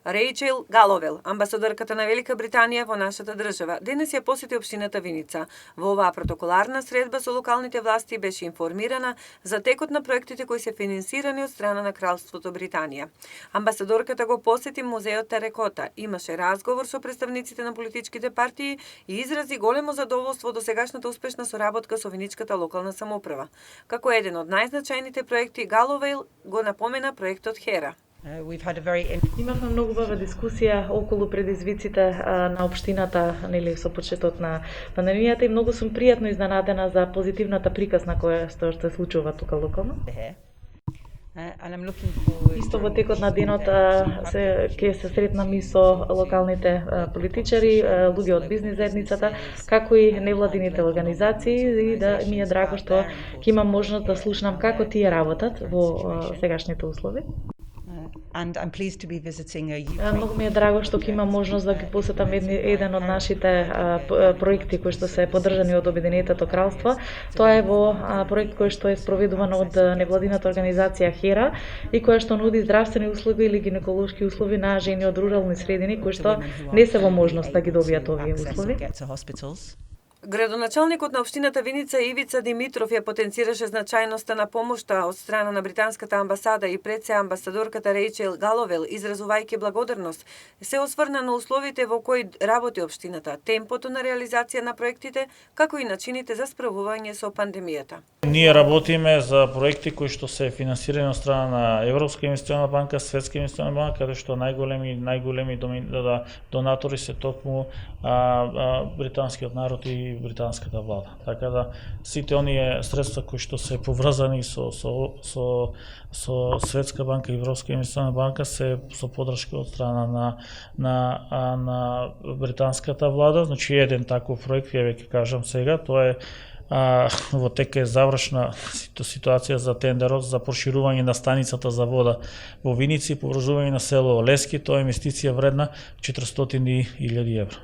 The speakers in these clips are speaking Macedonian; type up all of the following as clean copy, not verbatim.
Рејчел Галовел, амбасадорката на Велика Британија во нашата држава, денес ја посети општината Виница. Во оваа протоколарна средба со локалните власти беше информирана за текот на проектите кои се финансирани од страна на Кралството Британија. Амбасадорката го посети музеот Терекота, имаше разговор со представниците на политичките партии и изрази големо задоволство од досегашната успешна соработка со Виничката локална самоуправа. Како еден од најзначајните проекти, Галовел го напомена проектот Хера. Имавме многу убава дискусија околу предизвиците на општината, нели, со почетот на пандемијата и многу сум пријатно изненадена за позитивната приказна која што се случува тука локално. Исто во текот на денот ќе се сретнам и со локалните политичари, луѓе од бизнис заедницата, како и невладините организации, и да ми е драго што ќе имам можност да слушнам како тие работат во сегашните услови. Многу ми е драго што ќе имам можност да ги посетам еден од нашите проекти кои што се поддржани од Обединетото кралство. Тоа е во проект кој што е спроведуван од невладината организација Хера и која што нуди здравствени услуги или гинеколошки услуги на жени од рурални средини кои што не се во можност да ги добијат овие услуги. Градоначалникот на општината Виница Ивица Димитров ја потенцираше значајноста на помошта од страна на британската амбасада и пред се амбасадорката Рејчел Галовел, изразувајќи благодарност, се осврна на условите во кои работи општината, темпото на реализација на проектите, како и начините за справување со пандемијата. Ние работиме за проекти кои што се финансирани од страна на Европска инвестициона банка, Светска инвестициона банка, каде што најголеми донатори се токму британскиот народ и британската влада. Така да сите оние средства кои што се поврзани со Светска банка и Европска инвестициона банка се со поддршка од страна на британската влада. Значи еден таков проект, ја веќе кажам сега, тоа е во тека е завршна ситуација за тендерот за проширување на станицата за вода во Виници, поврзување на село Лески, тоа е инвестиција вредна 400.000 евра.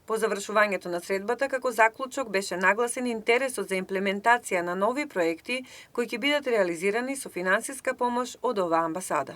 По завршувањето на средбата, како заклучок беше нагласен интересот за имплементација на нови проекти кои ќе бидат реализирани со финансиска помош од оваа амбасада.